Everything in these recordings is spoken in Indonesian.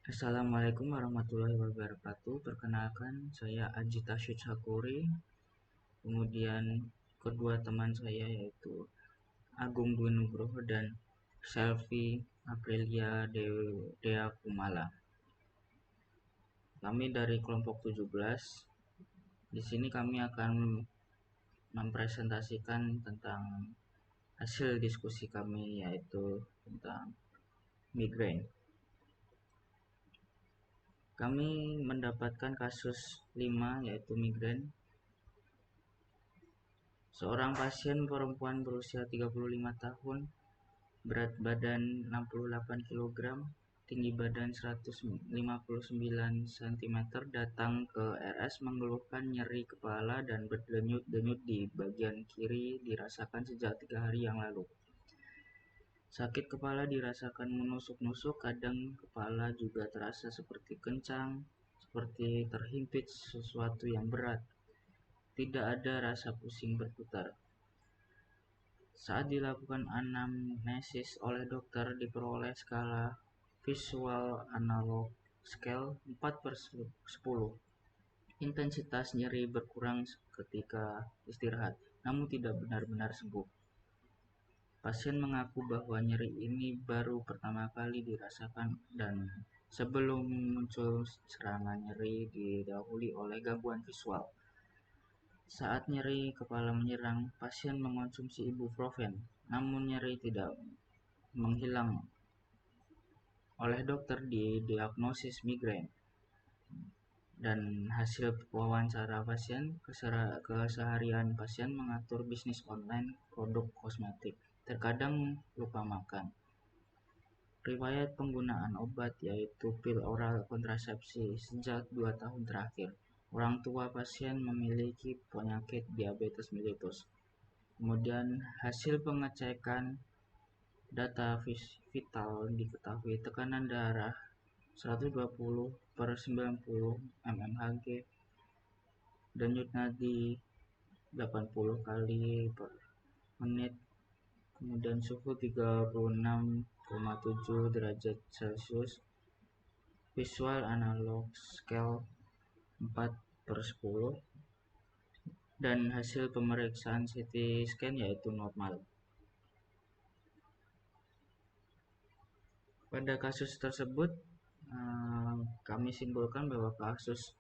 Assalamualaikum warahmatullahi wabarakatuh. Perkenalkan, saya Aji Tasyid Sakuri. Kemudian kedua teman saya yaitu Agung Dwi Nugroho dan Selvi Aprilia Dea Kumala. Kami dari kelompok 17. Di sini kami akan mempresentasikan tentang hasil diskusi kami yaitu tentang migrain. Kami mendapatkan kasus 5 yaitu migrain. Seorang pasien perempuan berusia 35 tahun, berat badan 68 kg, tinggi badan 159 cm, datang ke RS mengeluhkan nyeri kepala dan berdenyut-denyut di bagian kiri dirasakan sejak 3 hari yang lalu. Sakit kepala dirasakan menusuk-nusuk, kadang kepala juga terasa seperti kencang, seperti terhimpit sesuatu yang berat. Tidak ada rasa pusing berputar. Saat dilakukan anamnesis oleh dokter, diperoleh skala visual analog scale 4/10. Intensitas nyeri berkurang ketika istirahat, namun tidak benar-benar sembuh. Pasien mengaku bahwa nyeri ini baru pertama kali dirasakan dan sebelum muncul serangan nyeri didahului oleh gangguan visual. Saat nyeri kepala menyerang, pasien mengonsumsi ibuprofen, namun nyeri tidak menghilang. Oleh dokter didiagnosis migrain. Dan hasil wawancara pasien, keseharian pasien mengatur bisnis online produk kosmetik. Terkadang lupa makan. Riwayat penggunaan obat yaitu pil oral kontrasepsi sejak 2 tahun terakhir. Orang tua pasien memiliki penyakit diabetes mellitus. Kemudian hasil pengecekan data vital diketahui tekanan darah 120/90 mmHg, denyut nadi 80 kali per menit, kemudian suhu 36,7 derajat Celcius, visual analog scale 4/10, dan hasil pemeriksaan CT scan yaitu normal. Pada kasus tersebut, kami simpulkan bahwa kasus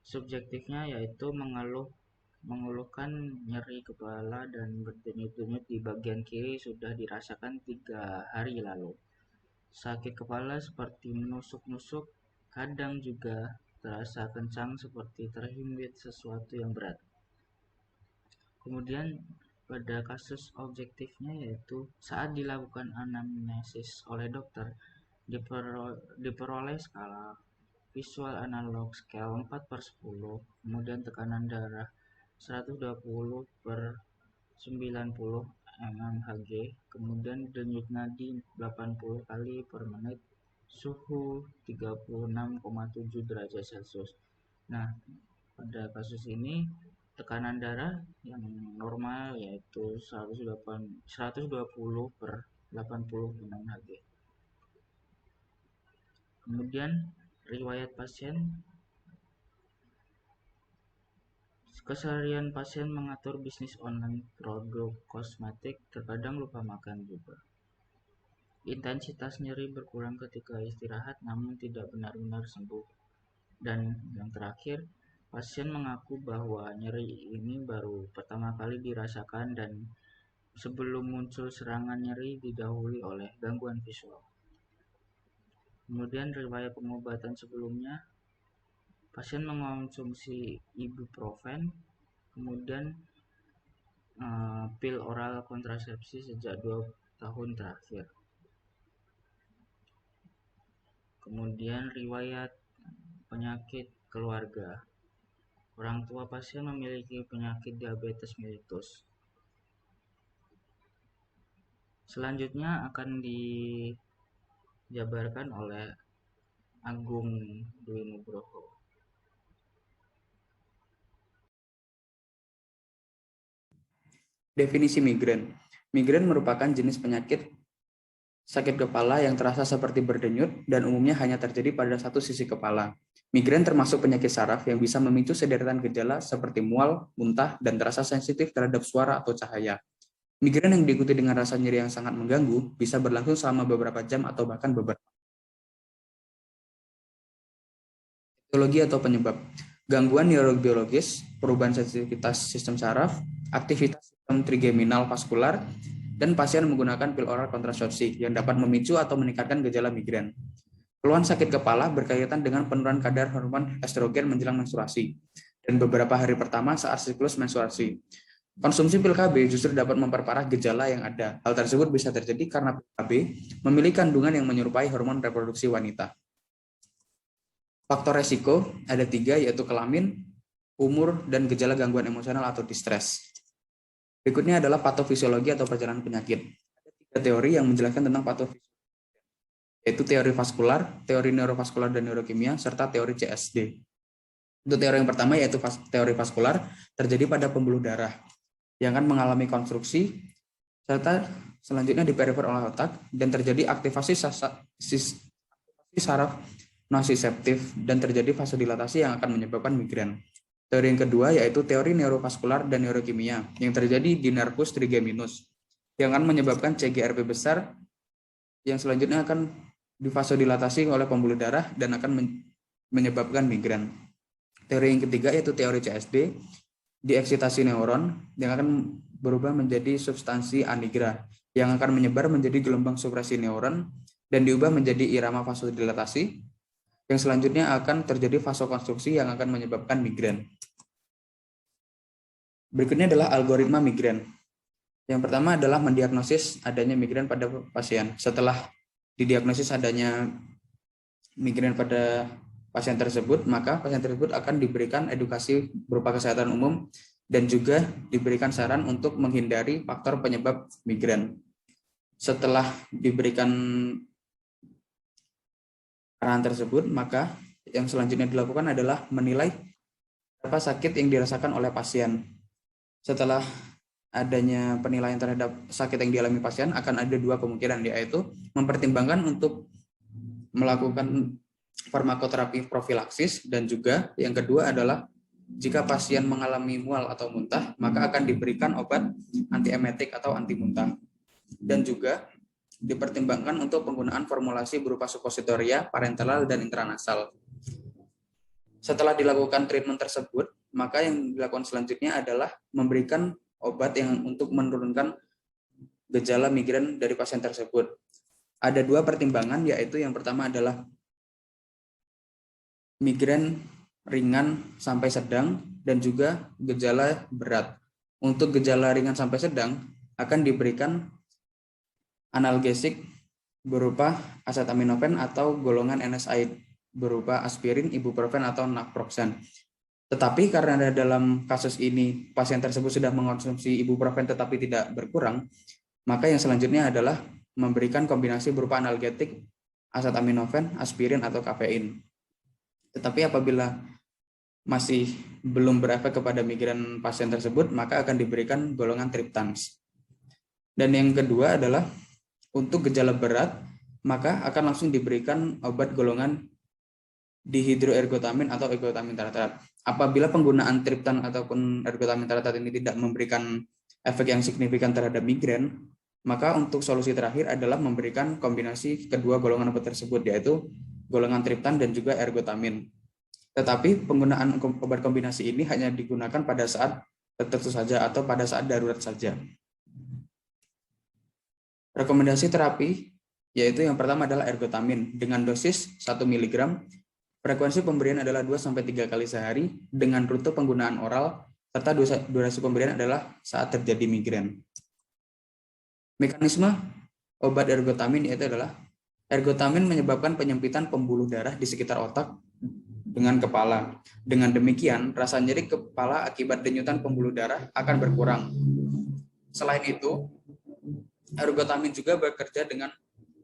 subjektifnya yaitu mengeluhkan nyeri kepala dan berdenyut-denyut di bagian kiri sudah dirasakan 3 hari lalu. Sakit kepala seperti menusuk-nusuk, kadang juga terasa kencang seperti terhimpit sesuatu yang berat. Kemudian pada kasus objektifnya yaitu saat dilakukan anamnesis oleh dokter, diperoleh skala visual analog scale 4/10, kemudian tekanan darah 120/90 mmHg, kemudian denyut nadi 80 kali per menit, suhu 36,7 derajat Celcius. Nah, pada kasus ini tekanan darah yang normal yaitu 120/80 mmHg. Kemudian riwayat pasien, keseharian pasien mengatur bisnis online produk kosmetik, terkadang lupa makan juga. Intensitas nyeri berkurang ketika istirahat namun tidak benar-benar sembuh. Dan yang terakhir, pasien mengaku bahwa nyeri ini baru pertama kali dirasakan dan sebelum muncul serangan nyeri didahului oleh gangguan visual. Kemudian riwayat pengobatan sebelumnya, pasien mengonsumsi ibuprofen, kemudian pil oral kontrasepsi sejak 2 tahun terakhir. Kemudian riwayat penyakit keluarga. Orang tua pasien memiliki penyakit diabetes mellitus. Selanjutnya akan dijabarkan oleh Agung Dwi Nugroho. Definisi migrain. Migrain merupakan jenis penyakit sakit kepala yang terasa seperti berdenyut dan umumnya hanya terjadi pada satu sisi kepala. Migrain termasuk penyakit saraf yang bisa memicu sederetan gejala seperti mual, muntah, dan terasa sensitif terhadap suara atau cahaya. Migrain yang diikuti dengan rasa nyeri yang sangat mengganggu bisa berlangsung selama beberapa jam atau bahkan beberapa. Etiologi atau penyebab. Gangguan neurobiologis, perubahan sensitivitas sistem saraf, aktivitas sistem trigeminal vaskular, dan pasien menggunakan pil oral kontrasepsi yang dapat memicu atau meningkatkan gejala migrain. Keluhan sakit kepala berkaitan dengan penurunan kadar hormon estrogen menjelang menstruasi dan beberapa hari pertama saat siklus menstruasi. Konsumsi pil KB justru dapat memperparah gejala yang ada. Hal tersebut bisa terjadi karena pil KB memiliki kandungan yang menyerupai hormon reproduksi wanita. Faktor resiko ada 3, yaitu kelamin, umur, dan gejala gangguan emosional atau distres. Berikutnya adalah patofisiologi atau perjalanan penyakit. Ada 3 teori yang menjelaskan tentang patofisiologi, yaitu teori vaskular, teori neurovaskular dan neurokimia, serta teori CSD. Untuk teori yang pertama yaitu teori vaskular, terjadi pada pembuluh darah yang akan mengalami konstruksi, serta selanjutnya di perifer oleh otak, dan terjadi aktivasi saraf nosiseptif dan terjadi vasodilatasi yang akan menyebabkan migrain. Teori yang kedua yaitu teori neurovaskular dan neurokimia yang terjadi di nervus trigeminus yang akan menyebabkan CGRP besar yang selanjutnya akan divasodilatasi oleh pembuluh darah dan akan menyebabkan migrain. Teori yang ketiga yaitu teori CSD, dieksitasi neuron yang akan berubah menjadi substansi anigra yang akan menyebar menjadi gelombang supresi neuron dan diubah menjadi irama vasodilatasi yang selanjutnya akan terjadi vasokonstruksi yang akan menyebabkan migrain. Berikutnya adalah algoritma migrain. Yang pertama adalah mendiagnosis adanya migrain pada pasien. Setelah didiagnosis adanya migrain pada pasien tersebut, maka pasien tersebut akan diberikan edukasi berupa kesehatan umum dan juga diberikan saran untuk menghindari faktor penyebab migrain. Setelah diberikan arahan tersebut, maka yang selanjutnya dilakukan adalah menilai apa sakit yang dirasakan oleh pasien. Setelah adanya penilaian terhadap sakit yang dialami pasien, akan ada 2 kemungkinan, yaitu mempertimbangkan untuk melakukan farmakoterapi profilaksis, dan juga yang kedua adalah jika pasien mengalami mual atau muntah, maka akan diberikan obat antiemetik atau anti muntah. Dan juga dipertimbangkan untuk penggunaan formulasi berupa supositoria, parenteral, dan intranasal. Setelah dilakukan treatment tersebut, maka yang dilakukan selanjutnya adalah memberikan obat yang untuk menurunkan gejala migrain dari pasien tersebut. Ada 2 pertimbangan, yaitu yang pertama adalah migrain ringan sampai sedang dan juga gejala berat. Untuk gejala ringan sampai sedang akan diberikan analgesik berupa acetaminophen atau golongan NSAID berupa aspirin, ibuprofen, atau naproxen. Tetapi karena dalam kasus ini pasien tersebut sudah mengonsumsi ibuprofen tetapi tidak berkurang, maka yang selanjutnya adalah memberikan kombinasi berupa analgetik, acetaminophen, aspirin, atau kafein. Tetapi apabila masih belum berefek kepada migrain pasien tersebut, maka akan diberikan golongan triptans. Dan yang kedua adalah untuk gejala berat, maka akan langsung diberikan obat golongan dihidroergotamin atau ergotamin tartrat. Apabila penggunaan triptan ataupun ergotamin tartrat ini tidak memberikan efek yang signifikan terhadap migrain, maka untuk solusi terakhir adalah memberikan kombinasi kedua golongan obat tersebut, yaitu golongan triptan dan juga ergotamin. Tetapi penggunaan obat kombinasi ini hanya digunakan pada saat tertentu saja atau pada saat darurat saja. Rekomendasi terapi yaitu yang pertama adalah ergotamin dengan dosis 1 mg. Frekuensi pemberian adalah 2-3 kali sehari dengan rute penggunaan oral, serta durasi pemberian adalah saat terjadi migrain. Mekanisme obat ergotamin yaitu adalah ergotamin menyebabkan penyempitan pembuluh darah di sekitar otak dengan kepala. Dengan demikian, rasa nyeri kepala akibat denyutan pembuluh darah akan berkurang. Selain itu, ergotamin juga bekerja dengan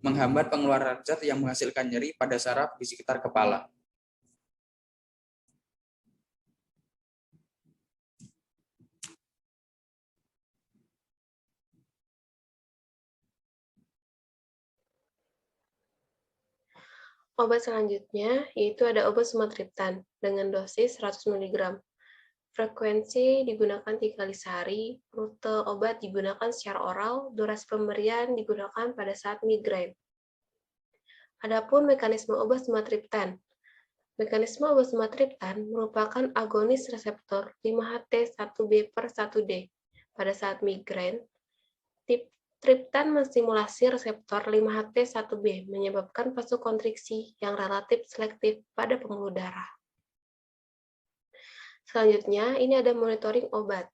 menghambat pengeluaran zat yang menghasilkan nyeri pada saraf di sekitar kepala. Obat selanjutnya yaitu ada obat sumatriptan dengan dosis 100 mg. Frekuensi digunakan 3 kali sehari, rute obat digunakan secara oral, durasi pemberian digunakan pada saat migrain. Adapun mekanisme obat sumatriptan. Mekanisme obat sumatriptan merupakan agonis reseptor 5-HT1B per 1D. Pada saat migrain, triptan menstimulasi reseptor 5-HT1B menyebabkan vasokonstriksi yang relatif selektif pada pembuluh darah. Selanjutnya, ini ada monitoring obat.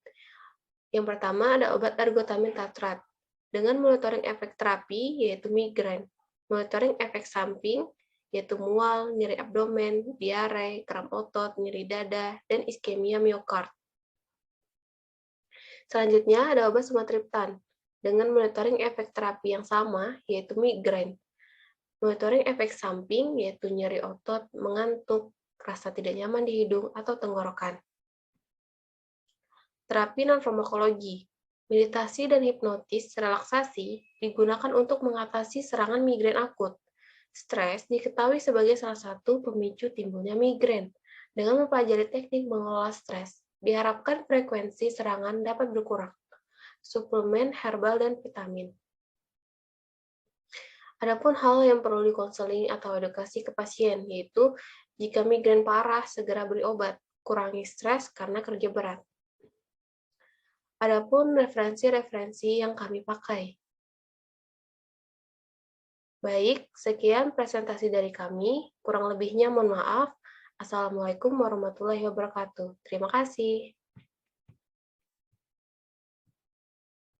Yang pertama ada obat ergotamin tatrat dengan monitoring efek terapi yaitu migrain, monitoring efek samping yaitu mual, nyeri abdomen, diare, kram otot, nyeri dada, dan iskemia miokard. Selanjutnya ada obat sumatriptan dengan monitoring efek terapi yang sama yaitu migrain, monitoring efek samping yaitu nyeri otot, mengantuk, rasa tidak nyaman di hidung atau tenggorokan. Terapi non-farmakologi, meditasi dan hipnotis relaksasi digunakan untuk mengatasi serangan migrain akut. Stres diketahui sebagai salah satu pemicu timbulnya migrain. Dengan mempelajari teknik mengelola stres, diharapkan frekuensi serangan dapat berkurang. Suplemen, herbal, dan vitamin. Adapun hal yang perlu dikonseling atau edukasi ke pasien, yaitu jika migrain parah, segera beri obat, kurangi stres karena kerja berat. Adapun referensi-referensi yang kami pakai. Baik, sekian presentasi dari kami. Kurang lebihnya mohon maaf. Assalamualaikum warahmatullahi wabarakatuh. Terima kasih.